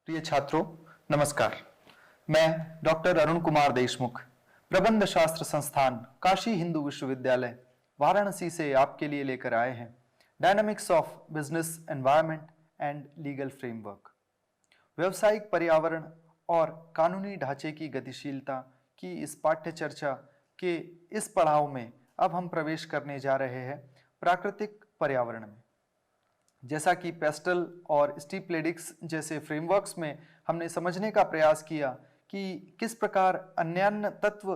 प्रिय छात्रों, नमस्कार। मैं डॉक्टर अरुण कुमार देशमुख, प्रबंध शास्त्र संस्थान काशी हिंदू विश्वविद्यालय वाराणसी से आपके लिए लेकर आए हैं dynamics of business environment and legal framework. व्यवसायिक पर्यावरण और कानूनी ढांचे की गतिशीलता की इस पाठ्य चर्चा के इस पड़ाव में अब हम प्रवेश करने जा रहे हैं प्राकृतिक पर्यावरण में। जैसा कि पेस्टल और स्टीपलेडिक्स जैसे फ्रेमवर्क्स में हमने समझने का प्रयास किया कि किस प्रकार अन्यान्य तत्व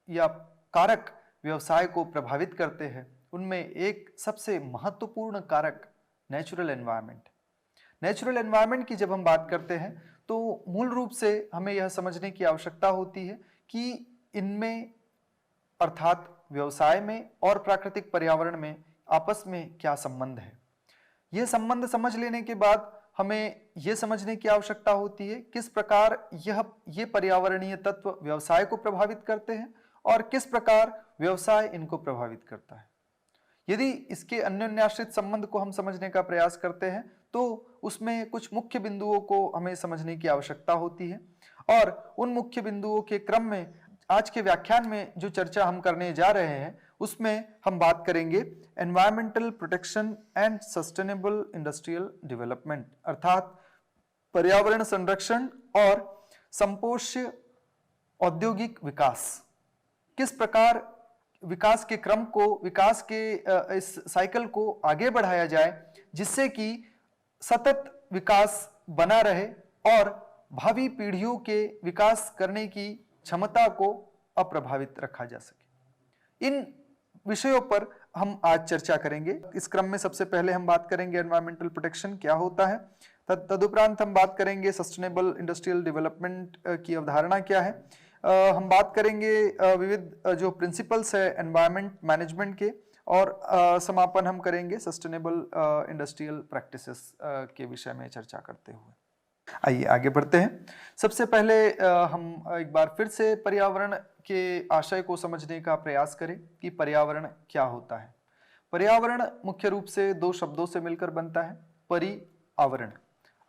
या कारक व्यवसाय को प्रभावित करते हैं, उनमें एक सबसे महत्वपूर्ण कारक नेचुरल एनवायरनमेंट। नेचुरल एनवायरनमेंट की जब हम बात करते हैं तो मूल रूप से हमें यह समझने की आवश्यकता होती है कि इनमें अर्थात व्यवसाय में और प्राकृतिक पर्यावरण में आपस में क्या संबंध है। यह संबंध समझ लेने के बाद हमें यह समझने की आवश्यकता होती है किस प्रकार ये पर्यावरणीय तत्व व्यवसाय को प्रभावित करते हैं और किस प्रकार व्यवसाय इनको प्रभावित करता है। यदि इसके अन्योन्याश्रित संबंध को हम समझने का प्रयास करते हैं तो उसमें कुछ मुख्य बिंदुओं को हमें समझने की आवश्यकता होती है और उन मुख्य बिंदुओं के क्रम में आज के व्याख्यान में जो चर्चा हम करने जा रहे हैं उसमें हम बात करेंगे environmental protection and sustainable industrial development, अर्थात पर्यावरण संरक्षण और संपोष्य औद्योगिक विकास। किस प्रकार विकास के क्रम को, विकास के इस साइकिल को आगे बढ़ाया जाए जिससे कि सतत विकास बना रहे और भावी पीढ़ियों के विकास करने की क्षमता को अप्रभावित रखा जा सके। इन विषयों पर हम आज चर्चा करेंगे। इस क्रम में सबसे पहले हम बात करेंगे एनवायरमेंटल प्रोटेक्शन क्या होता है, तदुपरांत हम बात करेंगे सस्टेनेबल इंडस्ट्रियल डेवलपमेंट की अवधारणा क्या है। हम बात करेंगे विविध जो प्रिंसिपल्स है एनवायरमेंट मैनेजमेंट के और समापन हम करेंगे सस्टेनेबल इंडस्ट्रियल प्रैक्टिसेस के विषय में चर्चा करते हुए। आइए आगे बढ़ते हैं। सबसे पहले हम एक बार फिर से पर्यावरण के आशय को समझने का प्रयास करें कि पर्यावरण क्या होता है। पर्यावरण मुख्य रूप से दो शब्दों से मिलकर बनता है, परिआवरण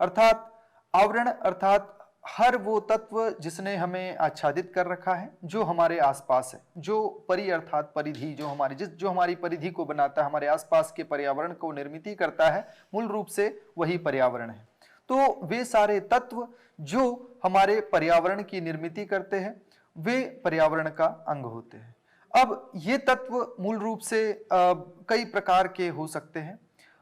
अर्थात आवरण अर्थात हर वो तत्व जिसने हमें आच्छादित कर रखा है, जो हमारे आसपास है, जो परि अर्थात परिधि, जो हमारी परिधि को बनाता है, हमारे आसपास के पर्यावरण को निर्मित करता है, मूल रूप से वही पर्यावरण है। तो वे सारे तत्व जो हमारे पर्यावरण की निर्मित करते हैं वे पर्यावरण का अंग होते हैं। अब ये तत्व मूल रूप से कई प्रकार के हो सकते हैं।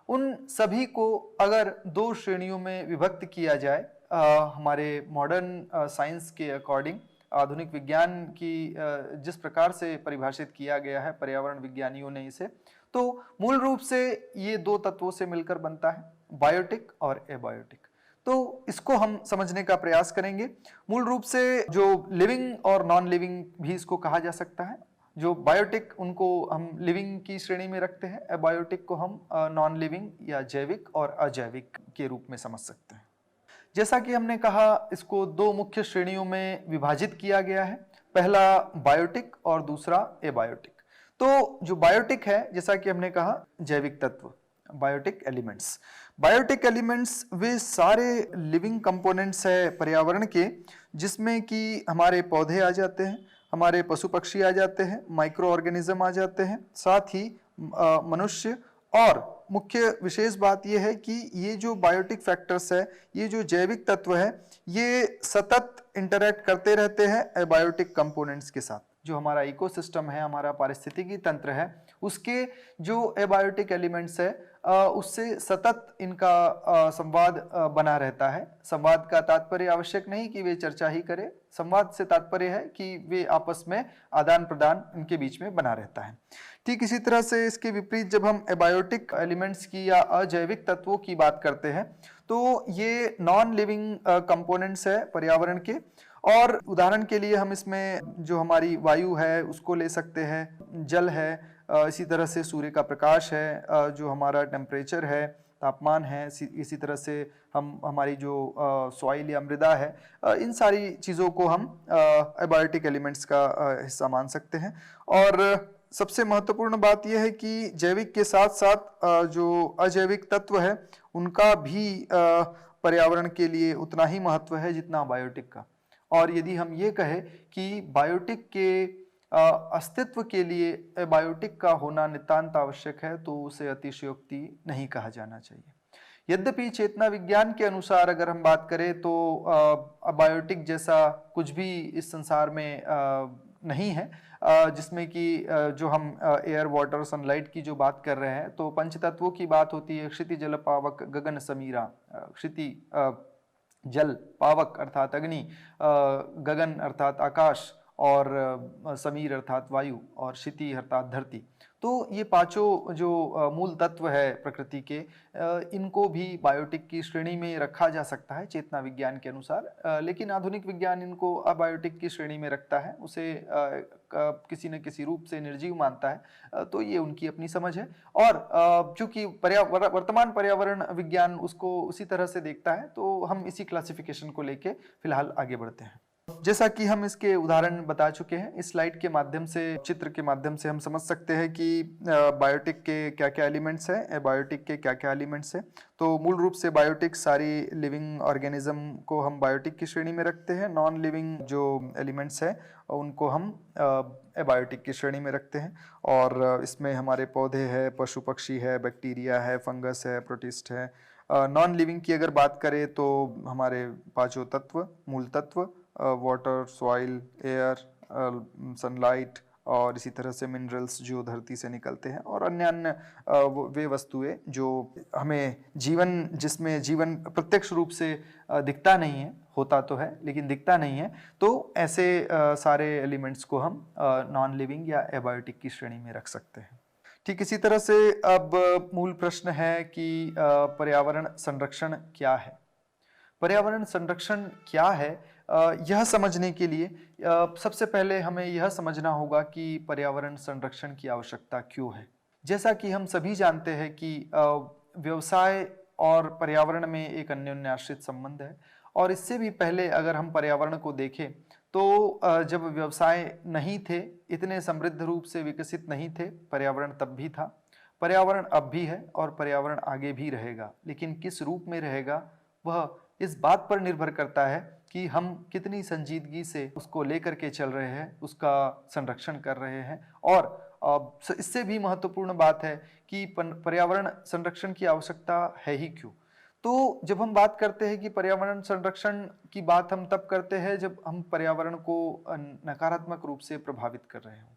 उन सभी को अगर दो श्रेणियों में विभक्त किया जाए, हमारे मॉडर्न साइंस के अकॉर्डिंग, आधुनिक विज्ञान की जिस प्रकार से परिभाषित किया गया है पर्यावरण विज्ञानियों ने इसे, तो मूल रूप से ये दो तत्वों से मिलकर बनता है, बायोटिक और एबायोटिक। तो इसको हम समझने का प्रयास करेंगे। मूल रूप से जो लिविंग और नॉन लिविंग भी इसको कहा जा सकता है। जो बायोटिक उनको हम लिविंग की श्रेणी में रखते हैं, एबायोटिक को हम नॉन लिविंग या जैविक और अजैविक के रूप में समझ सकते हैं। जैसा कि हमने कहा, इसको दो मुख्य श्रेणियों में विभाजित किया गया है, पहला बायोटिक और दूसरा एबायोटिक। तो जो बायोटिक है, जैसा कि हमने कहा, जैविक तत्व, बायोटिक एलिमेंट्स। बायोटिक एलिमेंट्स वे सारे लिविंग कंपोनेंट्स है पर्यावरण के, जिसमें कि हमारे पौधे आ जाते हैं, हमारे पशु पक्षी आ जाते हैं, माइक्रो ऑर्गेनिज्म आ जाते हैं, साथ ही मनुष्य। और मुख्य विशेष बात यह है कि ये जो बायोटिक फैक्टर्स है, ये जो जैविक तत्व है, ये सतत इंटरैक्ट करते रहते हैं एबायोटिक कंपोनेंट्स के साथ। जो हमारा इकोसिस्टम है, हमारा पारिस्थितिकी तंत्र है, उसके जो एबायोटिक एलिमेंट्स है उससे सतत इनका संवाद बना रहता है। संवाद का तात्पर्य आवश्यक नहीं कि वे चर्चा ही करें, संवाद से तात्पर्य है कि वे आपस में आदान प्रदान इनके बीच में बना रहता है। ठीक इसी तरह से इसके विपरीत जब हम एबायोटिक एलिमेंट्स की या अजैविक तत्वों की बात करते हैं तो ये नॉन लिविंग कंपोनेंट्स है पर्यावरण के। और उदाहरण के लिए हम इसमें जो हमारी वायु है उसको ले सकते हैं, जल है, इसी तरह से सूर्य का प्रकाश है, जो हमारा टेम्परेचर है, तापमान है, इसी तरह से हम हमारी जो सॉइल या मृदा है, इन सारी चीज़ों को हम एबायोटिक एलिमेंट्स का हिस्सा मान सकते हैं। और सबसे महत्वपूर्ण बात यह है कि जैविक के साथ साथ जो अजैविक तत्व है उनका भी पर्यावरण के लिए उतना ही महत्व है जितना बायोटिक का। और यदि हम ये कहें कि बायोटिक के अस्तित्व के लिए एबायोटिक का होना नितांत आवश्यक है तो उसे अतिशयोक्ति नहीं कहा जाना चाहिए। यद्यपि चेतना विज्ञान के अनुसार अगर हम बात करें तो अबायोटिक जैसा कुछ भी इस संसार में नहीं है, जिसमें कि जो हम एयर वाटर सनलाइट की जो बात कर रहे हैं तो पंच तत्वों की बात होती है, क्षिति जल पावक गगन समीरा। क्षिति जल, पावक अर्थात अग्नि, गगन अर्थात आकाश, और समीर अर्थात वायु, और क्षिति अर्थात धरती। तो ये पांचों जो मूल तत्व है प्रकृति के, इनको भी बायोटिक की श्रेणी में रखा जा सकता है चेतना विज्ञान के अनुसार, लेकिन आधुनिक विज्ञान इनको अबायोटिक की श्रेणी में रखता है, उसे किसी न किसी रूप से निर्जीव मानता है। तो ये उनकी अपनी समझ है, और चूंकि वर्तमान पर्यावरण विज्ञान उसको उसी तरह से देखता है तो हम इसी क्लासिफिकेशन को लेके फिलहाल आगे बढ़ते हैं। जैसा कि हम इसके उदाहरण बता चुके हैं, इस स्लाइड के माध्यम से, चित्र के माध्यम से हम समझ सकते हैं कि बायोटिक के क्या क्या एलिमेंट्स हैं, एबायोटिक के क्या क्या एलिमेंट्स हैं। तो मूल रूप से बायोटिक सारी लिविंग ऑर्गेनिज्म को हम बायोटिक की श्रेणी में रखते हैं। नॉन लिविंग जो एलिमेंट्स हैं उनको हम एबायोटिक की श्रेणी में रखते हैं। और इसमें हमारे पौधे हैं, पशु पक्षी है, बैक्टीरिया है, फंगस है, प्रोटिस्ट है। नॉन लिविंग की अगर बात करें तो हमारे पांचों तत्व, मूल तत्व, वाटर, सॉइल, एयर, सनलाइट, और इसी तरह से मिनरल्स जो धरती से निकलते हैं, और अन्य वे वस्तुएं जो हमें जीवन, जिसमें जीवन प्रत्यक्ष रूप से दिखता नहीं है, होता तो है लेकिन दिखता नहीं है, तो ऐसे सारे एलिमेंट्स को हम नॉन लिविंग या एबायोटिक की श्रेणी में रख सकते हैं। ठीक इसी तरह से अब मूल प्रश्न है कि पर्यावरण संरक्षण क्या है। पर्यावरण संरक्षण क्या है, यह समझने के लिए सबसे पहले हमें यह समझना होगा कि पर्यावरण संरक्षण की आवश्यकता क्यों है। जैसा कि हम सभी जानते हैं कि व्यवसाय और पर्यावरण में एक अन्योन्याश्रित संबंध है, और इससे भी पहले अगर हम पर्यावरण को देखें तो जब व्यवसाय नहीं थे, इतने समृद्ध रूप से विकसित नहीं थे, पर्यावरण तब भी था, पर्यावरण अब भी है, और पर्यावरण आगे भी रहेगा। लेकिन किस रूप में रहेगा वह इस बात पर निर्भर करता है कि हम कितनी संजीदगी से उसको लेकर के चल रहे हैं, उसका संरक्षण कर रहे हैं। और इससे भी महत्वपूर्ण बात है कि पर्यावरण संरक्षण की आवश्यकता है ही क्यों। तो जब हम बात करते हैं कि पर्यावरण संरक्षण की बात हम तब करते हैं जब हम पर्यावरण को नकारात्मक रूप से प्रभावित कर रहे हों।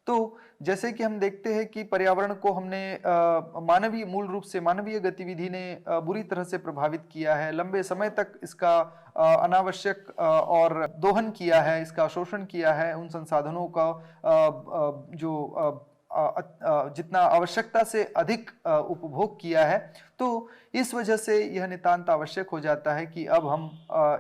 तो जैसे कि हम देखते हैं कि पर्यावरण को हमने मानवीय, मूल रूप से मानवीय गतिविधि ने बुरी तरह से प्रभावित किया है, लंबे समय तक इसका अनावश्यक और दोहन किया है, इसका शोषण किया है, उन संसाधनों का जो जितना आवश्यकता से अधिक उपभोग किया है। तो इस वजह से यह नितांत आवश्यक हो जाता है कि अब हम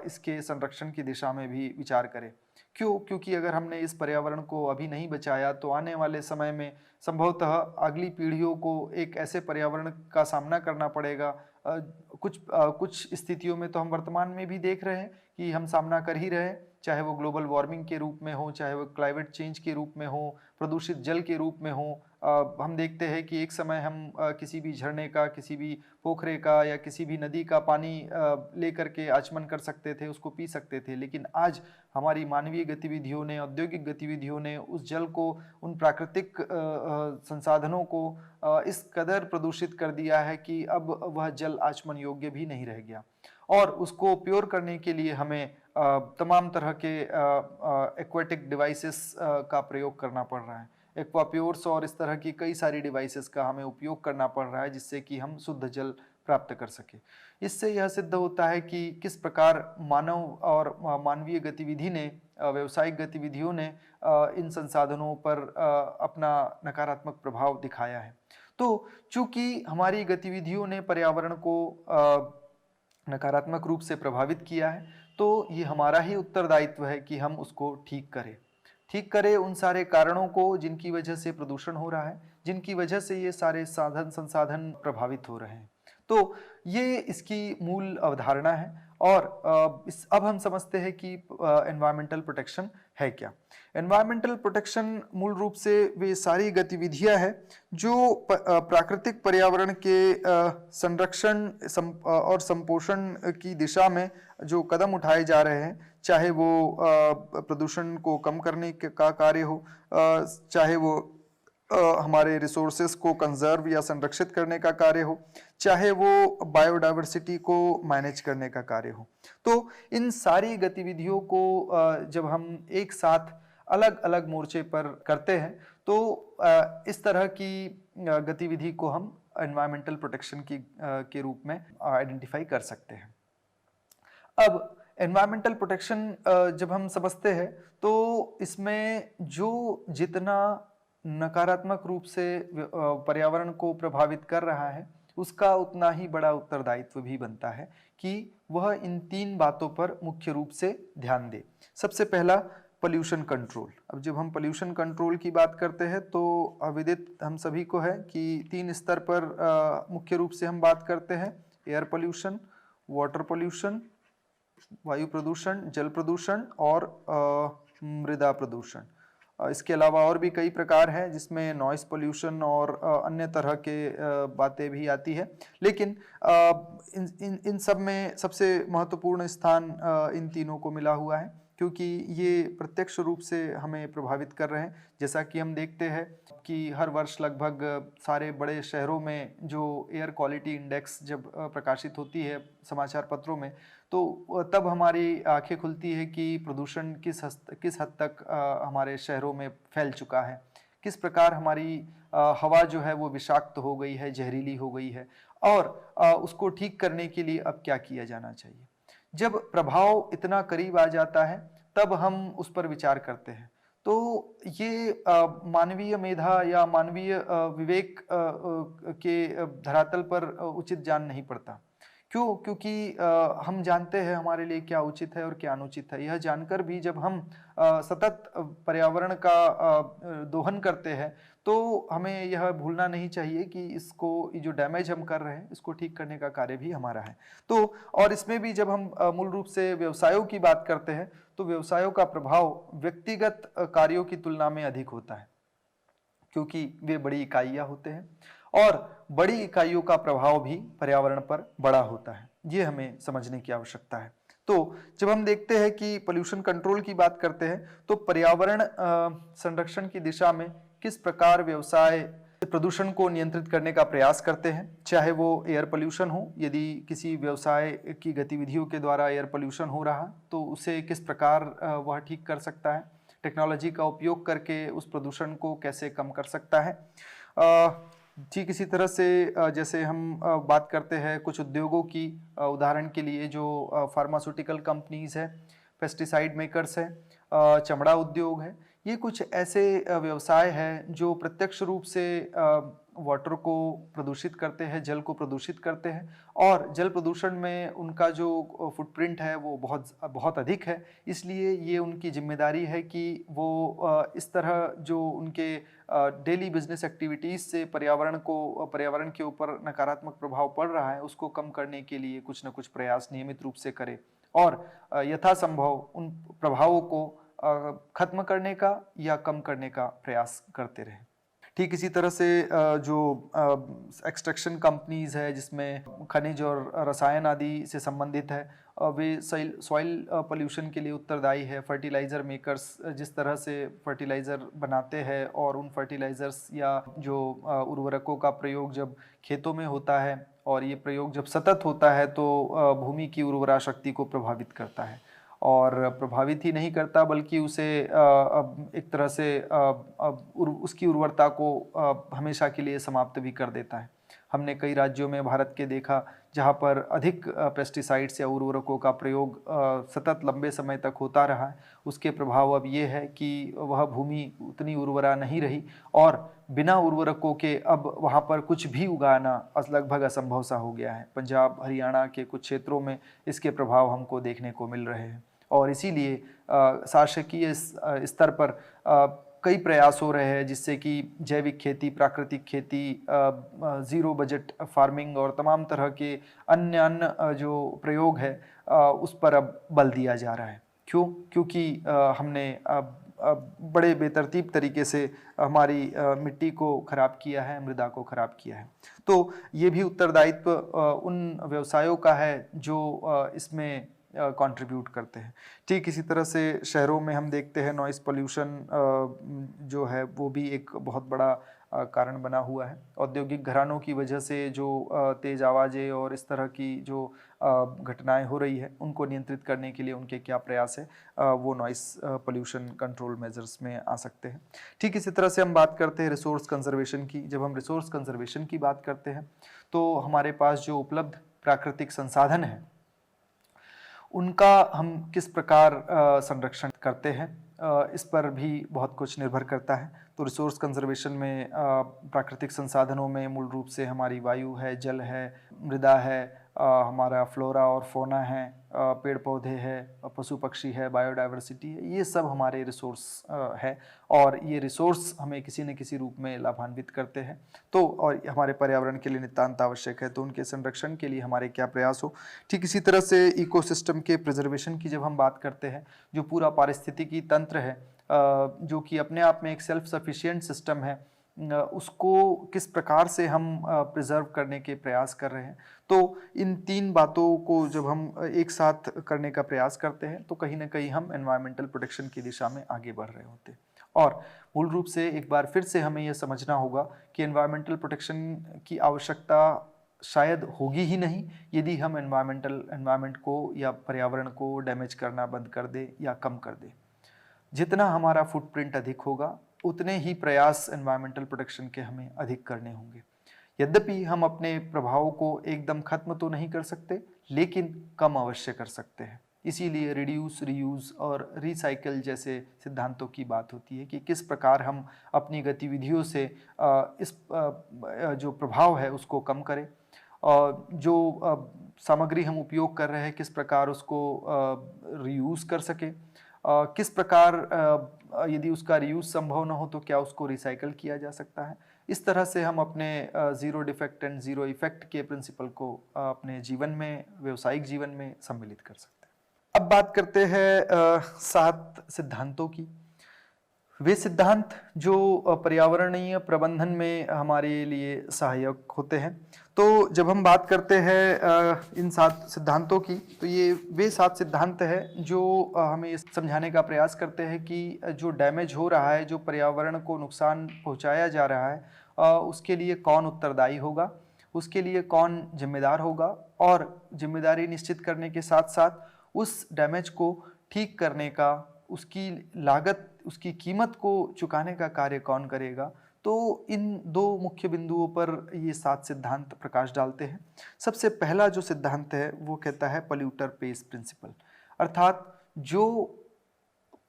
इसके संरक्षण की दिशा में भी विचार करें। क्यों? क्योंकि अगर हमने इस पर्यावरण को अभी नहीं बचाया तो आने वाले समय में संभवतः अगली पीढ़ियों को एक ऐसे पर्यावरण का सामना करना पड़ेगा। कुछ स्थितियों में तो हम वर्तमान में भी देख रहे हैं कि हम सामना कर ही रहे हैं, चाहे वो ग्लोबल वार्मिंग के रूप में हो, चाहे वो क्लाइमेट चेंज के रूप में हो, प्रदूषित जल के रूप में हो। हम देखते हैं कि एक समय हम किसी भी झरने का, किसी भी पोखरे का या किसी भी नदी का पानी लेकर के आचमन कर सकते थे, उसको पी सकते थे। लेकिन आज हमारी मानवीय गतिविधियों ने, औद्योगिक गतिविधियों ने उस जल को, उन प्राकृतिक संसाधनों को इस कदर प्रदूषित कर दिया है कि अब वह जल आचमन योग्य भी नहीं रह गया। और उसको प्योर करने के लिए हमें तमाम तरह के एक्वेटिक डिवाइसेस का प्रयोग करना पड़ रहा है। एक्वाप्योर्स और इस तरह की कई सारी डिवाइसेस का हमें उपयोग करना पड़ रहा है जिससे कि हम शुद्ध जल प्राप्त कर सके। इससे यह सिद्ध होता है कि किस प्रकार मानव और मानवीय गतिविधि ने, व्यावसायिक गतिविधियों ने इन संसाधनों पर अपना नकारात्मक प्रभाव दिखाया है। तो चूंकि हमारी गतिविधियों ने पर्यावरण को नकारात्मक रूप से प्रभावित किया है, तो ये हमारा ही उत्तरदायित्व है कि हम उसको ठीक करें उन सारे कारणों को जिनकी वजह से प्रदूषण हो रहा है, जिनकी वजह से ये सारे साधन संसाधन प्रभावित हो रहे हैं। तो ये इसकी मूल अवधारणा है। और अब हम समझते हैं कि एनवायरमेंटल प्रोटेक्शन है क्या। एनवायरमेंटल प्रोटेक्शन मूल रूप से वे सारी गतिविधियां हैं जो प्राकृतिक पर्यावरण के संरक्षण और संपोषण की दिशा में जो कदम उठाए जा रहे हैं, चाहे वो प्रदूषण को कम करने का कार्य हो, चाहे वो हमारे रिसोर्सेस को कंजर्व या संरक्षित करने का कार्य हो, चाहे वो बायोडायवर्सिटी को मैनेज करने का कार्य हो। तो इन सारी गतिविधियों को जब हम एक साथ अलग अलग मोर्चे पर करते हैं तो इस तरह की गतिविधि को हम एनवायरमेंटल प्रोटेक्शन के रूप में आइडेंटिफाई कर सकते हैं। अब एनवायरमेंटल प्रोटेक्शन जब हम समझते हैं तो इसमें जो जितना नकारात्मक रूप से पर्यावरण को प्रभावित कर रहा है उसका उतना ही बड़ा उत्तरदायित्व भी बनता है कि वह इन 3 बातों पर मुख्य रूप से ध्यान दे। सबसे पहला पोल्यूशन कंट्रोल। अब जब हम पोल्यूशन कंट्रोल की बात करते हैं तो विदित हम सभी को है कि 3 स्तर पर मुख्य रूप से हम बात करते हैं। एयर पोल्यूशन, वाटर पोल्यूशन, वायु प्रदूषण, जल प्रदूषण और मृदा प्रदूषण। इसके अलावा और भी कई प्रकार हैं जिसमें नॉइस पोल्यूशन और अन्य तरह के बातें भी आती है। लेकिन इन सब में सबसे महत्वपूर्ण स्थान इन तीनों को मिला हुआ है क्योंकि ये प्रत्यक्ष रूप से हमें प्रभावित कर रहे हैं। जैसा कि हम देखते हैं कि हर वर्ष लगभग सारे बड़े शहरों में जो एयर क्वालिटी इंडेक्स जब प्रकाशित होती है समाचार पत्रों में, तो तब हमारी आंखें खुलती है कि प्रदूषण किस हद तक हमारे शहरों में फैल चुका है, किस प्रकार हमारी हवा जो है वो विषाक्त हो गई है, जहरीली हो गई है और उसको ठीक करने के लिए अब क्या किया जाना चाहिए। जब प्रभाव इतना करीब आ जाता है तब हम उस पर विचार करते हैं। तो ये मानवीय मेधा या मानवीय विवेक के धरातल पर उचित जान नहीं पड़ता। क्यों? क्योंकि हम जानते हैं हमारे लिए क्या उचित है और क्या अनुचित है। यह जानकर भी जब हम सतत पर्यावरण का दोहन करते हैं तो हमें यह भूलना नहीं चाहिए कि ये जो डैमेज हम कर रहे हैं इसको ठीक करने का कार्य भी हमारा है। तो और इसमें भी जब हम मूल रूप से व्यवसायों की बात करते हैं तो व्यवसायों का प्रभाव व्यक्तिगत कार्यों की तुलना में अधिक होता है क्योंकि वे बड़ी इकाइयां होते हैं और बड़ी इकाइयों का प्रभाव भी पर्यावरण पर बड़ा होता है। ये हमें समझने की आवश्यकता है। तो जब हम देखते हैं कि पोल्यूशन कंट्रोल की बात करते हैं तो पर्यावरण संरक्षण की दिशा में किस प्रकार व्यवसाय प्रदूषण को नियंत्रित करने का प्रयास करते हैं, चाहे वो एयर पोल्यूशन हो। यदि किसी व्यवसाय की गतिविधियों के द्वारा एयर पोल्यूशन हो रहा तो उसे किस प्रकार वह ठीक कर सकता है, टेक्नोलॉजी का उपयोग करके उस प्रदूषण को कैसे कम कर सकता है। ठीक इसी तरह से जैसे हम बात करते हैं कुछ उद्योगों की, उदाहरण के लिए जो फार्मास्यूटिकल कंपनीज है, पेस्टिसाइड मेकर्स है, चमड़ा उद्योग है, ये कुछ ऐसे व्यवसाय हैं जो प्रत्यक्ष रूप से वाटर को प्रदूषित करते हैं, जल को प्रदूषित करते हैं और जल प्रदूषण में उनका जो फुटप्रिंट है वो बहुत अधिक है। इसलिए ये उनकी जिम्मेदारी है कि वो इस तरह जो उनके डेली बिजनेस एक्टिविटीज़ से पर्यावरण के ऊपर नकारात्मक प्रभाव पड़ रहा है उसको कम करने के लिए कुछ न कुछ प्रयास नियमित रूप से करे और यथासंभव उन प्रभावों को खत्म करने का या कम करने का प्रयास करते रहे। ठीक इसी तरह से जो एक्सट्रैक्शन कंपनीज है जिसमें खनिज और रसायन आदि से संबंधित है, वे सॉइल पोल्यूशन के लिए उत्तरदायी है। फर्टिलाइज़र मेकर्स जिस तरह से फर्टिलाइज़र बनाते हैं और उन फर्टिलाइज़र्स या जो उर्वरकों का प्रयोग जब खेतों में होता है और ये प्रयोग जब सतत होता है तो भूमि की उर्वरा शक्ति को प्रभावित करता है और प्रभावित ही नहीं करता बल्कि उसे एक तरह से उसकी उर्वरता को हमेशा के लिए समाप्त भी कर देता है। हमने कई राज्यों में भारत के देखा जहाँ पर अधिक पेस्टिसाइड्स या उर्वरकों का प्रयोग सतत लंबे समय तक होता रहा है। उसके प्रभाव अब ये है कि वह भूमि उतनी उर्वरा नहीं रही और बिना उर्वरकों के अब वहाँ पर कुछ भी उगाना लगभग असंभव सा हो गया है। पंजाब हरियाणा के कुछ क्षेत्रों में इसके प्रभाव हमको देखने को मिल रहे हैं और इसीलिए शासकीय स्तर पर कई प्रयास हो रहे हैं जिससे कि जैविक खेती, प्राकृतिक खेती, ज़ीरो बजट फार्मिंग और तमाम तरह के अन्य जो प्रयोग है उस पर अब बल दिया जा रहा है। क्यों? क्योंकि हमने अब बड़े बेतरतीब तरीके से हमारी मिट्टी को खराब किया है, मृदा को खराब किया है। तो ये भी उत्तरदायित्व उन व्यवसायों का है जो इसमें कंट्रीब्यूट करते हैं। ठीक इसी तरह से शहरों में हम देखते हैं नॉइज़ पॉल्यूशन जो है वो भी एक बहुत बड़ा कारण बना हुआ है। औद्योगिक घरानों की वजह से जो तेज़ आवाज़ें और इस तरह की जो घटनाएं हो रही है उनको नियंत्रित करने के लिए उनके क्या प्रयास है, वो नॉइस पोल्यूशन कंट्रोल मेजर्स में आ सकते हैं। ठीक इसी तरह से हम बात करते हैं रिसोर्स कंजर्वेशन की। जब हम रिसोर्स कंजर्वेशन की बात करते हैं तो हमारे पास जो उपलब्ध प्राकृतिक संसाधन है उनका हम किस प्रकार संरक्षण करते हैं, इस पर भी बहुत कुछ निर्भर करता है। तो रिसोर्स कंजर्वेशन में प्राकृतिक संसाधनों में मूल रूप से हमारी वायु है, जल है, मृदा है, हमारा फ्लोरा और फोना है, पेड़ पौधे हैं, पशु पक्षी है, बायोडाइवर्सिटी है, ये सब हमारे रिसोर्स है और ये रिसोर्स हमें किसी न किसी रूप में लाभान्वित करते हैं। तो और हमारे पर्यावरण के लिए नितांत आवश्यक है, तो उनके संरक्षण के लिए हमारे क्या प्रयास हो। ठीक इसी तरह से इकोसिस्टम के प्रिजर्वेशन की जब हम बात करते हैं, जो पूरा पारिस्थितिकी तंत्र है जो कि अपने आप में एक सेल्फ सफिशिएंट सिस्टम है, उसको किस प्रकार से हम प्रिजर्व करने के प्रयास कर रहे हैं। तो इन तीन बातों को जब हम एक साथ करने का प्रयास करते हैं तो कहीं ना कहीं हम एनवायरमेंटल प्रोटेक्शन की दिशा में आगे बढ़ रहे होते हैं। और मूल रूप से एक बार फिर से हमें यह समझना होगा कि एनवायरमेंटल प्रोटेक्शन की आवश्यकता शायद होगी ही नहीं यदि हम एनवायरमेंट को या पर्यावरण को डैमेज करना बंद कर दे या कम कर दे। जितना हमारा फुटप्रिंट अधिक होगा उतने ही प्रयास एनवायरमेंटल प्रोटेक्शन के हमें अधिक करने होंगे। यद्यपि हम अपने प्रभावों को एकदम खत्म तो नहीं कर सकते, लेकिन कम अवश्य कर सकते हैं। इसीलिए रिड्यूस, रीयूज और रिसाइकल जैसे सिद्धांतों की बात होती है कि किस प्रकार हम अपनी गतिविधियों से इस जो प्रभाव है उसको कम करें, और जो सामग्री हम उपयोग कर रहे हैं किस प्रकार उसको रीयूज कर सके, किस प्रकार यदि उसका रीयूज संभव न हो तो क्या उसको रिसाइकल किया जा सकता है। इस तरह से हम अपने zero defect and zero effect के प्रिंसिपल को अपने जीवन में, व्यवसायिक जीवन में सम्मिलित कर सकते हैं। अब बात करते हैं 7 सिद्धांतों की। वे सिद्धांत जो पर्यावरणीय प्रबंधन में हमारे लिए सहायक होते हैं। तो जब हम बात करते हैं इन 7 सिद्धांतों की, तो ये वे 7 सिद्धांत हैं जो हमें समझाने का प्रयास करते हैं कि जो डैमेज हो रहा है, जो पर्यावरण को नुकसान पहुंचाया जा रहा है, उसके लिए कौन उत्तरदायी होगा, उसके लिए कौन जिम्मेदार होगा, और जिम्मेदारी निश्चित करने के साथ साथ उस डैमेज को ठीक करने का, उसकी लागत, उसकी कीमत को चुकाने का कार्य कौन करेगा। तो इन 2 मुख्य बिंदुओं पर ये 7 सिद्धांत प्रकाश डालते हैं। सबसे पहला जो सिद्धांत है वो कहता है पॉल्यूटर पेज प्रिंसिपल, अर्थात जो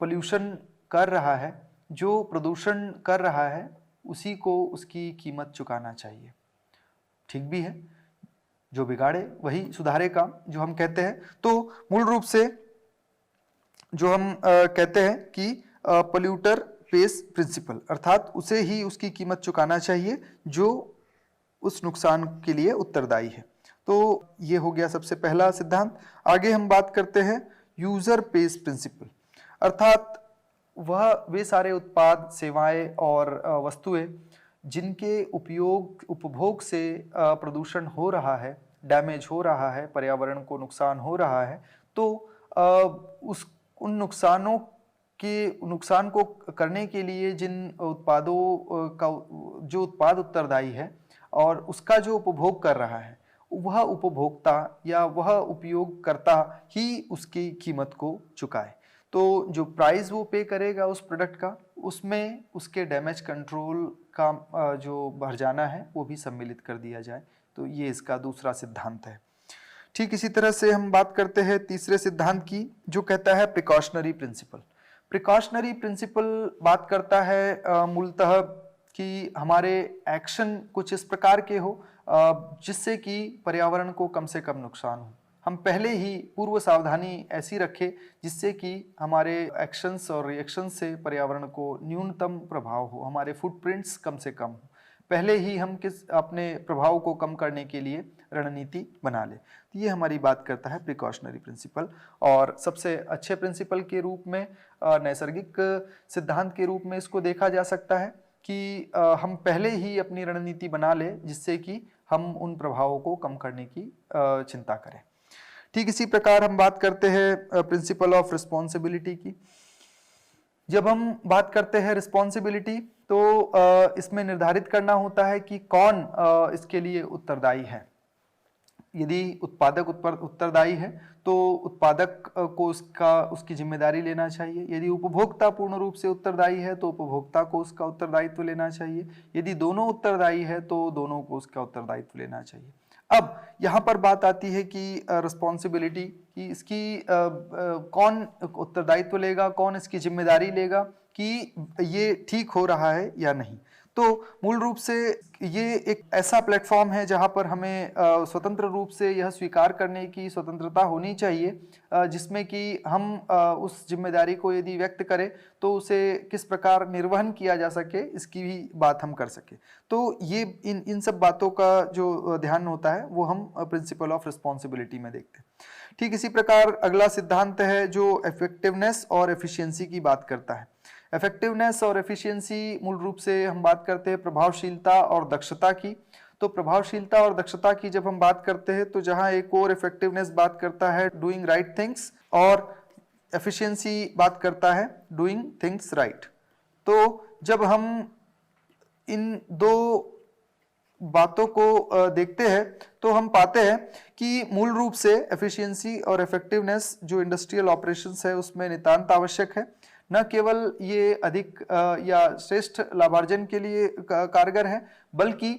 पोल्यूशन कर रहा है, जो प्रदूषण कर रहा है, उसी को उसकी कीमत चुकाना चाहिए। ठीक भी है, जो बिगाड़े वही सुधारे काम, जो हम कहते हैं। तो मूल रूप से जो हम कहते हैं कि पोल्यूटर पेज प्रिंसिपल, अर्थात उसे ही उसकी कीमत चुकाना चाहिए जो उस नुकसान के लिए उत्तरदायी है। तो ये हो गया सबसे पहला सिद्धांत। आगे हम बात करते हैं यूजर पेज प्रिंसिपल, अर्थात वे सारे उत्पाद, सेवाएं और वस्तुएं जिनके उपभोग से प्रदूषण हो रहा है, डैमेज हो रहा है, पर्यावरण को नुकसान हो रहा है, तो उन नुकसान को करने के लिए जिन उत्पादों का जो उत्पाद उत्तरदायी है और उसका जो उपभोग कर रहा है, वह उपभोक्ता या वह उपयोगकर्ता ही उसकी कीमत को चुकाए। तो जो प्राइस वो पे करेगा उस प्रोडक्ट का, उसमें उसके डैमेज कंट्रोल का जो भर जाना है वो भी सम्मिलित कर दिया जाए। तो ये इसका दूसरा सिद्धांत है। ठीक इसी तरह से हम बात करते हैं तीसरे सिद्धांत की, जो कहता है प्रिकॉशनरी प्रिंसिपल। प्रिकॉशनरी प्रिंसिपल बात करता है मूलतः कि हमारे एक्शन कुछ इस प्रकार के हो जिससे कि पर्यावरण को कम से कम नुकसान हो। हम पहले ही पूर्व सावधानी ऐसी रखें जिससे कि हमारे एक्शंस और रिएक्शंस से पर्यावरण को न्यूनतम प्रभाव हो, हमारे फुटप्रिंट्स कम से कम हो। पहले ही हम अपने प्रभाव को कम करने के लिए रणनीति बना ले। तो ये हमारी बात करता है प्रिकॉशनरी प्रिंसिपल। और सबसे अच्छे प्रिंसिपल के रूप में, नैसर्गिक सिद्धांत के रूप में इसको देखा जा सकता है कि हम पहले ही अपनी रणनीति बना ले जिससे कि हम उन प्रभावों को कम करने की चिंता करें। ठीक इसी प्रकार हम बात करते हैं प्रिंसिपल ऑफ रिस्पॉन्सिबिलिटी की। जब हम बात करते हैं रिस्पॉन्सिबिलिटी तो इसमें निर्धारित करना होता है कि कौन इसके लिए उत्तरदायी है। यदि उत्पादक उत्तरदायी है तो उत्पादक को उसकी जिम्मेदारी लेना चाहिए। यदि उपभोक्ता पूर्ण रूप से उत्तरदायी है तो उपभोक्ता को उसका उत्तरदायित्व लेना चाहिए। यदि दोनों उत्तरदायी है तो दोनों को उसका उत्तरदायित्व लेना चाहिए। अब यहाँ पर बात आती है कि रिस्पॉन्सिबिलिटी की, इसकी कौन उत्तरदायित्व लेगा, कौन इसकी जिम्मेदारी लेगा कि ये ठीक हो रहा है या नहीं। तो मूल रूप से ये एक ऐसा प्लेटफॉर्म है जहाँ पर हमें स्वतंत्र रूप से यह स्वीकार करने की स्वतंत्रता होनी चाहिए जिसमें कि हम उस जिम्मेदारी को यदि व्यक्त करें तो उसे किस प्रकार निर्वहन किया जा सके इसकी भी बात हम कर सके। तो ये इन सब बातों का जो ध्यान होता है वो हम प्रिंसिपल ऑफ रिस्पॉन्सिबिलिटी में देखते हैं। ठीक इसी प्रकार अगला सिद्धांत है जो इफेक्टिवनेस और एफिशिएंसी की बात करता है। इफेक्टिवनेस और एफिशिएंसी मूल रूप से हम बात करते हैं प्रभावशीलता और दक्षता की। तो प्रभावशीलता और दक्षता की जब हम बात करते हैं तो जहां एक और इफेक्टिवनेस बात करता है डूइंग राइट थिंग्स और एफिशिएंसी बात करता है डूइंग थिंग्स राइट। तो जब हम इन दो बातों को देखते हैं तो हम पाते हैं कि मूल रूप से एफिशिएंसी और इफेक्टिवनेस जो इंडस्ट्रियल ऑपरेशंस है उसमें नितांत आवश्यक है। न केवल ये अधिक या श्रेष्ठ लाभार्जन के लिए कारगर है बल्कि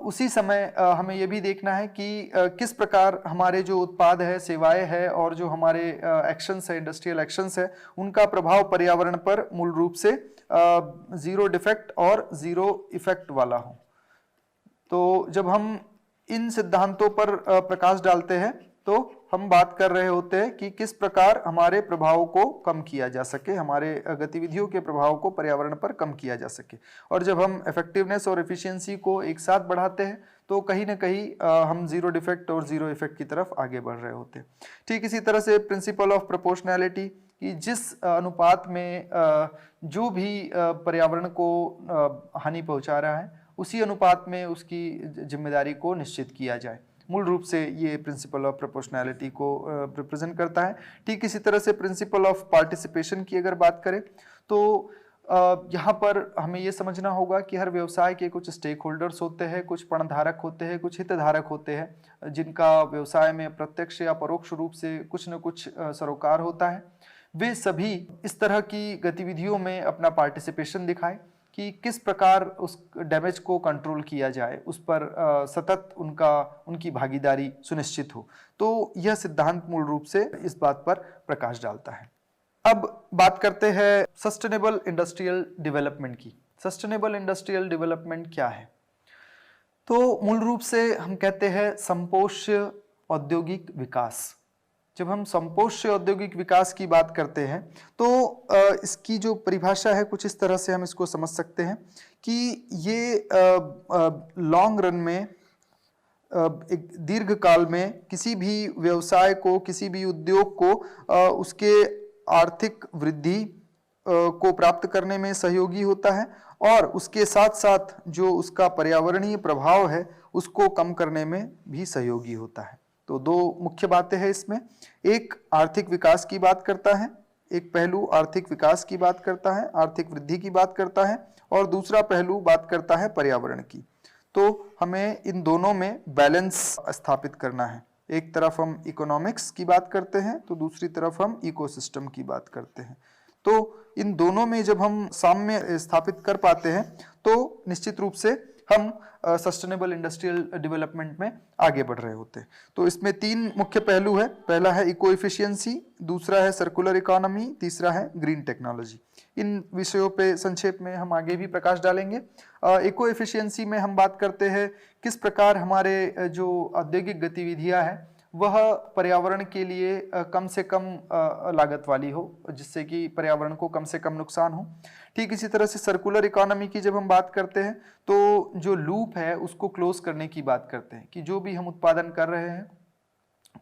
उसी समय हमें ये भी देखना है कि किस प्रकार हमारे जो उत्पाद है, सेवाएं है और जो हमारे एक्शंस है, इंडस्ट्रियल एक्शंस है, उनका प्रभाव पर्यावरण पर मूल रूप से जीरो डिफेक्ट और जीरो इफेक्ट वाला हो। तो जब हम इन सिद्धांतों पर प्रकाश डालते हैं तो हम बात कर रहे होते हैं कि किस प्रकार हमारे प्रभाव को कम किया जा सके, हमारे गतिविधियों के प्रभाव को पर्यावरण पर कम किया जा सके। और जब हम इफेक्टिवनेस और एफिशिएंसी को एक साथ बढ़ाते हैं तो कहीं ना कहीं हम जीरो डिफेक्ट और जीरो इफेक्ट की तरफ आगे बढ़ रहे होते हैं। ठीक इसी तरह से प्रिंसिपल ऑफ प्रोपोर्शनैलिटी कि जिस अनुपात में जो भी पर्यावरण को हानि पहुंचा रहा है उसी अनुपात में उसकी जिम्मेदारी को निश्चित किया जाए। मूल रूप से ये प्रिंसिपल ऑफ प्रोपोर्शनैलिटी को रिप्रेजेंट करता है। ठीक इसी तरह से प्रिंसिपल ऑफ पार्टिसिपेशन की अगर बात करें तो यहाँ पर हमें ये समझना होगा कि हर व्यवसाय के कुछ स्टेक होल्डर्स होते हैं, कुछ पणधारक होते हैं, कुछ हितधारक होते हैं जिनका व्यवसाय में प्रत्यक्ष या परोक्ष रूप से कुछ न कुछ सरोकार होता है। वे सभी इस तरह की गतिविधियों में अपना पार्टिसिपेशन दिखाएं कि किस प्रकार उस डैमेज को कंट्रोल किया जाए, उस पर सतत उनकी भागीदारी सुनिश्चित हो। तो यह सिद्धांत मूल रूप से इस बात पर प्रकाश डालता है। अब बात करते हैं सस्टेनेबल इंडस्ट्रियल डेवलपमेंट की। सस्टेनेबल इंडस्ट्रियल डेवलपमेंट क्या है? तो मूल रूप से हम कहते हैं संपोष्य औद्योगिक विकास। जब हम संपोष्य औद्योगिक विकास की बात करते हैं तो इसकी जो परिभाषा है कुछ इस तरह से हम इसको समझ सकते हैं कि ये लॉन्ग रन में, एक दीर्घ काल में किसी भी व्यवसाय को, किसी भी उद्योग को उसके आर्थिक वृद्धि को प्राप्त करने में सहयोगी होता है और उसके साथ साथ जो उसका पर्यावरणीय प्रभाव है उसको कम करने में भी सहयोगी होता है। तो दो मुख्य बातें हैं इसमें। एक आर्थिक विकास की बात करता है, एक पहलू आर्थिक विकास की बात करता है, आर्थिक वृद्धि की बात करता है, और दूसरा पहलू बात करता है पर्यावरण की। तो हमें इन दोनों में बैलेंस स्थापित करना है। एक तरफ हम इकोनॉमिक्स की बात करते हैं तो दूसरी तरफ हम इकोसिस्टम की बात करते हैं। तो इन दोनों में जब हम साम्य स्थापित कर पाते हैं तो निश्चित रूप से हम सस्टेनेबल इंडस्ट्रियल डेवलपमेंट में आगे बढ़ रहे होते हैं। तो इसमें तीन मुख्य पहलू है। पहला है इको एफिशिएंसी, दूसरा है सर्कुलर इकोनॉमी, तीसरा है ग्रीन टेक्नोलॉजी। इन विषयों पे संक्षेप में हम आगे भी प्रकाश डालेंगे। इको एफिशिएंसी में हम बात करते हैं किस प्रकार हमारे जो औद्योगिक गतिविधियां हैं वह पर्यावरण के लिए कम से कम लागत वाली हो, जिससे कि पर्यावरण को कम से कम नुकसान हो। ठीक इसी तरह से सर्कुलर इकोनॉमी की जब हम बात करते हैं तो जो लूप है उसको क्लोज करने की बात करते हैं कि जो भी हम उत्पादन कर रहे हैं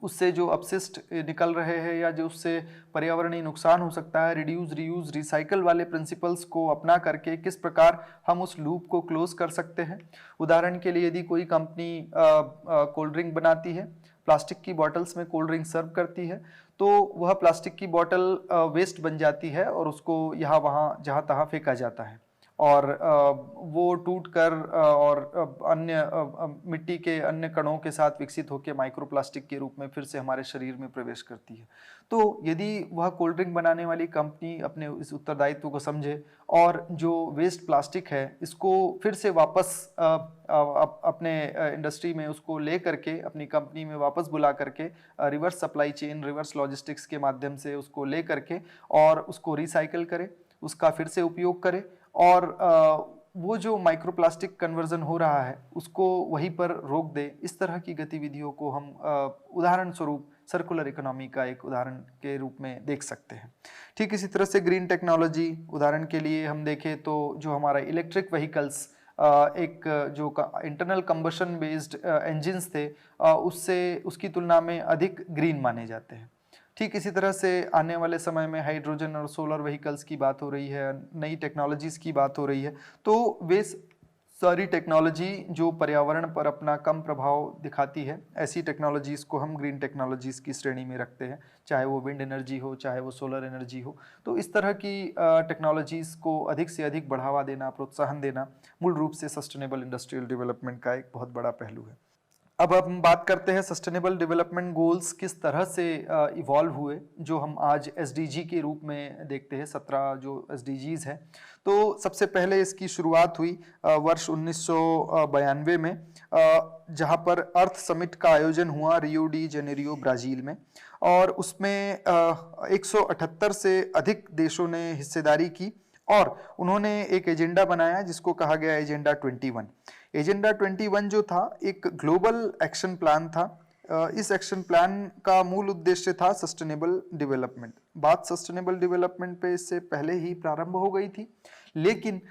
उससे जो अपशिष्ट निकल रहे हैं या जो उससे पर्यावरणीय नुकसान हो सकता है, रिड्यूस रीयूज रिसाइकल वाले प्रिंसिपल्स को अपना करके किस प्रकार हम उस लूप को क्लोज कर सकते हैं। उदाहरण के लिए यदि कोई कंपनी कोल्ड ड्रिंक बनाती है, प्लास्टिक की बॉटल्स में कोल्ड ड्रिंक सर्व करती है, तो वह प्लास्टिक की बॉटल वेस्ट बन जाती है और उसको यहाँ वहाँ जहाँ तहाँ फेंका जाता है और वो टूट कर और अन्य मिट्टी के अन्य कणों के साथ विकसित होकर माइक्रोप्लास्टिक के रूप में फिर से हमारे शरीर में प्रवेश करती है। तो यदि वह कोल्ड ड्रिंक बनाने वाली कंपनी अपने इस उत्तरदायित्व को समझे और जो वेस्ट प्लास्टिक है इसको फिर से वापस अपने इंडस्ट्री में उसको ले करके अपनी कंपनी में वापस बुला करके reverse supply chain, reverse logistics के माध्यम से उसको ले करके और उसको रिसाइकल करे, उसका फिर से उपयोग करे और वो जो माइक्रोप्लास्टिक कन्वर्जन हो रहा है उसको वहीं पर रोक दे। इस तरह की गतिविधियों को हम उदाहरण स्वरूप सर्कुलर इकोनॉमी का एक उदाहरण के रूप में देख सकते हैं। ठीक इसी तरह से ग्रीन टेक्नोलॉजी, उदाहरण के लिए हम देखें तो जो हमारा इलेक्ट्रिक व्हीकल्स एक जो इंटरनल कंबशन बेस्ड इंजन्स थे उससे उसकी तुलना में अधिक ग्रीन माने जाते हैं। ठीक इसी तरह से आने वाले समय में हाइड्रोजन और सोलर व्हीकल्स की बात हो रही है, नई टेक्नोलॉजीज़ की बात हो रही है, तो वे सारी टेक्नोलॉजी जो पर्यावरण पर अपना कम प्रभाव दिखाती है, ऐसी टेक्नोलॉजीज़ को हम ग्रीन टेक्नोलॉजीज़ की श्रेणी में रखते हैं, चाहे वो विंड एनर्जी हो, चाहे वो सोलर एनर्जी हो। तो इस तरह की टेक्नोलॉजीज़ को अधिक से अधिक बढ़ावा देना, प्रोत्साहन देना मूल रूप से सस्टेनेबल इंडस्ट्रियल डेवलपमेंट का एक बहुत बड़ा पहलू है। अब हम बात करते हैं सस्टेनेबल डेवलपमेंट गोल्स किस तरह से इवॉल्व हुए, जो हम आज एसडीजी के रूप में देखते हैं, 17 जो एसडीजीज है। तो सबसे पहले इसकी शुरुआत हुई वर्ष 1992 में, जहां पर अर्थ समिट का आयोजन हुआ रियो डी जेनेरियो ब्राजील में, और उसमें 178 से अधिक देशों ने हिस्सेदारी की और उन्होंने एक एजेंडा बनाया जिसको कहा गया एजेंडा 21। एजेंडा 21 जो था एक ग्लोबल एक्शन प्लान था। इस एक्शन प्लान का मूल उद्देश्य था सस्टेनेबल डेवलपमेंट। बात सस्टेनेबल डेवलपमेंट पे इससे पहले ही प्रारंभ हो गई थी, लेकिन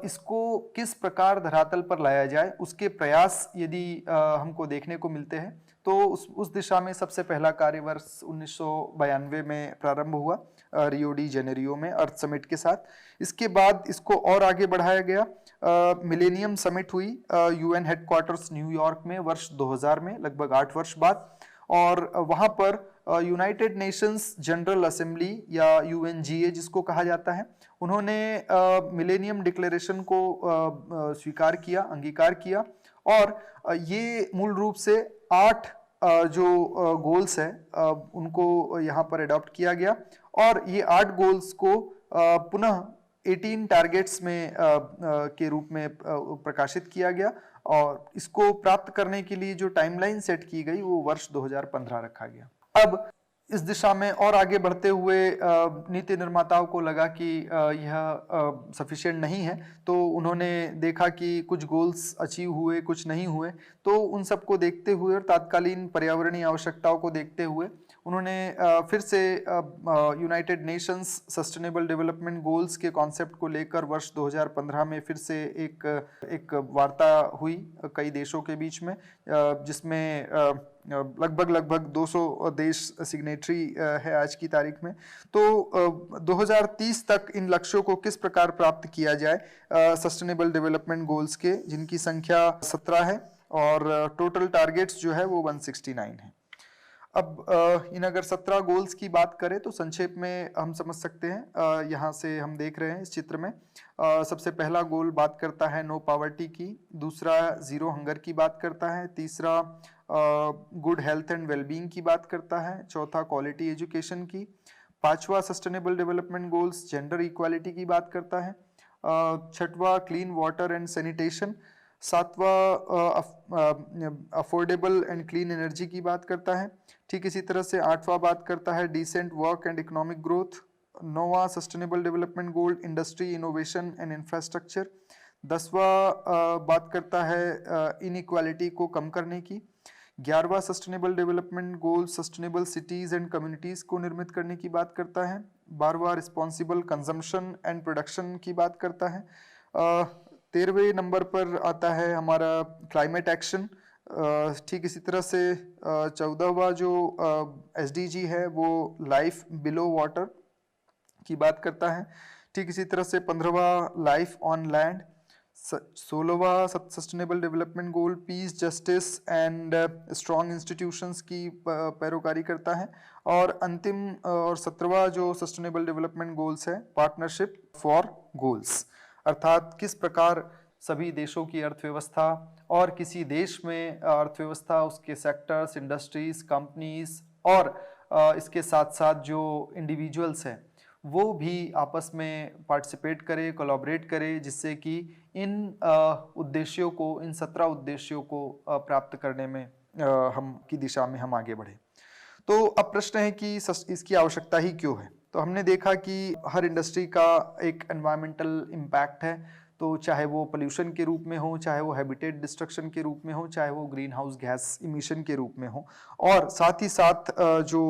इसको किस प्रकार धरातल पर लाया जाए उसके प्रयास यदि हमको देखने को मिलते हैं तो उस दिशा में सबसे पहला कार्य वर्ष 1992 में प्रारंभ हुआ रियो डी जेनेरियो में अर्थ समिट के साथ। इसके बाद इसको और आगे बढ़ाया गया, मिलेनियम समिट हुई यूएन हेडक्वार्टर्स न्यूयॉर्क में वर्ष 2000 में, लगभग 8 वर्ष बाद, और वहां पर यूनाइटेड नेशंस जनरल असेंबली या यूएनजीए जिसको कहा जाता है, उन्होंने मिलेनियम डिक्लेरेशन को स्वीकार किया, अंगीकार किया, और ये मूल रूप से 8 जो गोल्स है उनको यहाँ पर अडॉप्ट किया गया और ये 8 गोल्स को पुनः 18 टारगेट्स में के रूप में प्रकाशित किया गया और इसको प्राप्त करने के लिए जो टाइमलाइन सेट की गई वो वर्ष 2015 रखा गया। अब इस दिशा में और आगे बढ़ते हुए नीति निर्माताओं को लगा कि यह सफिशिएंट नहीं है, तो उन्होंने देखा कि कुछ गोल्स अचीव हुए, कुछ नहीं हुए, तो उन सबको देखते हुए और तात्कालीन पर्यावरणीय आवश्यकताओं को देखते हुए उन्होंने फिर से United Nations sustainable development goals के कॉन्सेप्ट को लेकर वर्ष 2015 में फिर से एक वार्ता हुई कई देशों के बीच में, जिसमें लगभग 200 देश सिग्नेटरी है आज की तारीख में। तो 2030 तक इन लक्ष्यों को किस प्रकार प्राप्त किया जाए सस्टेनेबल डेवलपमेंट गोल्स के, जिनकी संख्या 17 है और टोटल टारगेट्स जो है वो 169 है। अब इन अगर 17 गोल्स की बात करें तो संक्षेप में हम समझ सकते हैं, यहाँ से हम देख रहे हैं इस चित्र में, सबसे पहला गोल बात करता है नो पॉवर्टी की, दूसरा जीरो हंगर की बात करता है, तीसरा गुड हेल्थ एंड वेलबींग की बात करता है, चौथा क्वालिटी एजुकेशन की, पांचवा sustainable development goals gender equality की बात करता है, छठवा क्लीन वाटर एंड सैनिटेशन, सातवां अफोर्डेबल एंड क्लीन एनर्जी की बात करता है। ठीक इसी तरह से आठवां बात करता है decent work and economic growth, नौवां sustainable development goal industry innovation and infrastructure, 10वां बात करता है इनइक्वालिटी को कम करने की, 11वां sustainable development goal sustainable cities and communities को निर्मित करने की बात करता है। 12वां रिस्पॉन्सिबल कंजम्पशन एंड प्रोडक्शन की बात करता है। 13वें नंबर पर आता है हमारा क्लाइमेट एक्शन। ठीक इसी तरह से 14वां जो SDG है वो लाइफ बिलो वाटर की बात करता है। ठीक इसी तरह से 15वां लाइफ ऑन लैंड। 16वां sustainable development goal peace justice and strong institutions की पैरोकारी करता है। और अंतिम और 17वां जो सस्टेनेबल डेवलपमेंट गोल्स है पार्टनरशिप फॉर गोल्स, अर्थात किस प्रकार सभी देशों की अर्थव्यवस्था और किसी देश में अर्थव्यवस्था, उसके सेक्टर्स, इंडस्ट्रीज, कंपनीज और इसके साथ साथ जो इंडिविजुअल्स हैं वो भी आपस में पार्टिसिपेट करे, कोलैबोरेट करे, जिससे कि इन उद्देश्यों को, इन 17 उद्देश्यों को प्राप्त करने में हम की दिशा में हम आगे बढ़े। तो अब प्रश्न है कि इसकी आवश्यकता ही क्यों है। तो हमने देखा कि हर इंडस्ट्री का एक एनवायरमेंटल इम्पैक्ट है, तो चाहे वो पोल्यूशन के रूप में हो, चाहे वो हैबिटेट डिस्ट्रक्शन के रूप में हो, चाहे वो ग्रीन हाउस गैस इमिशन के रूप में हो, और साथ ही साथ जो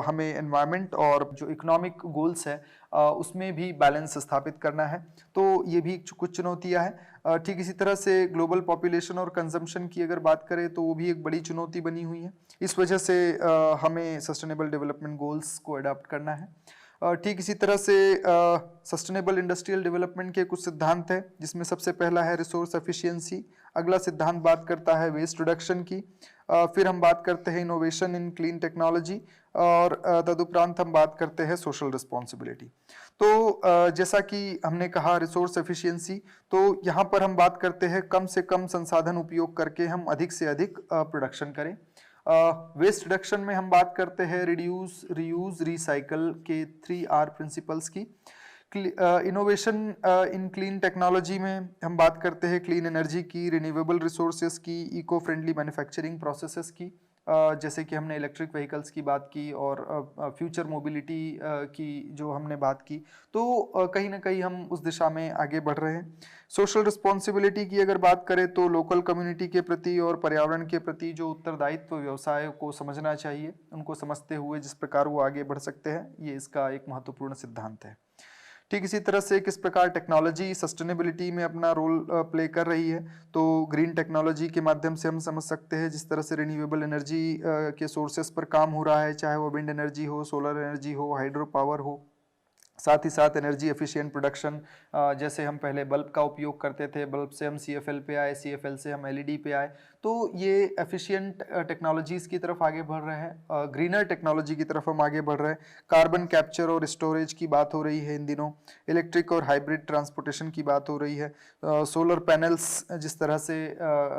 हमें एनवायरनमेंट और जो इकोनॉमिक गोल्स है उसमें भी बैलेंस स्थापित करना है। तो ये भी कुछ चुनौतियां हैं। ठीक इसी तरह से ग्लोबल पॉपुलेशन और कंजम्पशन की अगर बात करें तो वो भी एक बड़ी चुनौती बनी हुई है। इस वजह से हमें सस्टेनेबल डेवलपमेंट गोल्स को अडॉप्ट करना है। ठीक इसी तरह से सस्टेनेबल इंडस्ट्रियल डेवलपमेंट के कुछ सिद्धांत हैं, जिसमें सबसे पहला है रिसोर्स एफिशिएंसी। अगला सिद्धांत बात करता है वेस्ट रिडक्शन की। फिर हम बात करते हैं इनोवेशन इन क्लीन टेक्नोलॉजी, और तदुपरांत हम बात करते हैं सोशल रिस्पॉन्सिबिलिटी। तो जैसा कि हमने कहा रिसोर्स एफिशिएंसी, तो यहाँ पर हम बात करते हैं कम से कम संसाधन उपयोग करके हम अधिक से अधिक प्रोडक्शन करें। वेस्ट रिडक्शन में हम बात करते हैं रिड्यूस, रीयूज, रिसाइकल के 3R प्रिंसिपल्स की। इनोवेशन इन क्लीन टेक्नोलॉजी में हम बात करते हैं क्लीन एनर्जी की, रिन्यूएबल रिसोर्सेज की, इको फ्रेंडली मैन्युफैक्चरिंग प्रोसेसेस की, जैसे कि हमने इलेक्ट्रिक व्हीकल्स की बात की और फ्यूचर मोबिलिटी की जो हमने बात की। तो कहीं ना कहीं हम उस दिशा में आगे बढ़ रहे हैं। सोशल रिस्पॉन्सिबिलिटी की अगर बात करें तो लोकल कम्युनिटी के प्रति और पर्यावरण के प्रति जो उत्तरदायित्व व्यवसाय को समझना चाहिए, उनको समझते हुए जिस प्रकार वो आगे बढ़ सकते हैं, ये इसका एक महत्वपूर्ण सिद्धांत है। ठीक इसी तरह से किस प्रकार टेक्नोलॉजी सस्टेनेबिलिटी में अपना रोल प्ले कर रही है, तो ग्रीन टेक्नोलॉजी के माध्यम से हम समझ सकते हैं जिस तरह से रिन्यूएबल एनर्जी के सोर्सेस पर काम हो रहा है, चाहे वो विंड एनर्जी हो, सोलर एनर्जी हो, हाइड्रो पावर हो। साथ ही साथ एनर्जी एफिशिएंट प्रोडक्शन, जैसे हम पहले बल्ब का उपयोग करते थे, बल्ब से हम CFL पे आए, CFL से हम LED पे आए, तो ये एफिशिएंट टेक्नोलॉजीज़ की तरफ आगे बढ़ रहे हैं, ग्रीनर टेक्नोलॉजी की तरफ हम आगे बढ़ रहे हैं। कार्बन कैप्चर और स्टोरेज की बात हो रही है इन दिनों, इलेक्ट्रिक और हाइब्रिड ट्रांसपोर्टेशन की बात हो रही है, सोलर पैनल्स जिस तरह से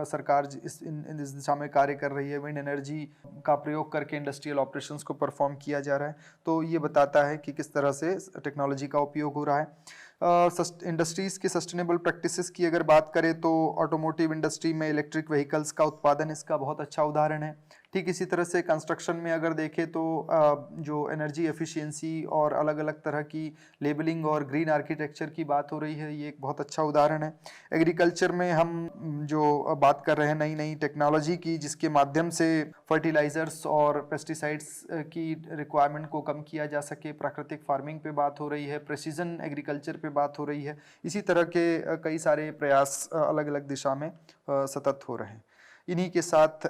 सरकार इस दिशा में कार्य कर रही है, विंड एनर्जी का प्रयोग करके इंडस्ट्रियल ऑपरेशंस को परफॉर्म किया जा रहा है। तो ये बताता है कि किस तरह से टेक्नोलॉजी का उपयोग हो रहा है। इंडस्ट्रीज की सस्टेनेबल प्रैक्टिसेस की अगर बात करें तो ऑटोमोटिव इंडस्ट्री में इलेक्ट्रिक व्हीकल्स का उत्पादन इसका बहुत अच्छा उदाहरण है। ठीक इसी तरह से कंस्ट्रक्शन में अगर देखें तो जो एनर्जी एफिशिएंसी और अलग अलग तरह की लेबलिंग और ग्रीन आर्किटेक्चर की बात हो रही है, ये एक बहुत अच्छा उदाहरण है। एग्रीकल्चर में हम जो बात कर रहे हैं नई नई टेक्नोलॉजी की, जिसके माध्यम से फर्टिलाइजर्स और पेस्टिसाइड्स की रिक्वायरमेंट को कम किया जा सके, प्राकृतिक फार्मिंग पे बात हो रही है, प्रेसिजन एग्रीकल्चर पे बात हो रही है। इसी तरह के कई सारे प्रयास अलग अलग दिशा में सतत हो रहे हैं। इन्हीं के साथ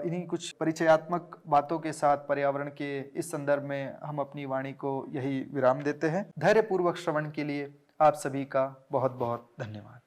इन्हीं कुछ परिचयात्मक बातों के साथ पर्यावरण के इस संदर्भ में हम अपनी वाणी को यही विराम देते हैं। धैर्यपूर्वक श्रवण के लिए आप सभी का बहुत बहुत धन्यवाद।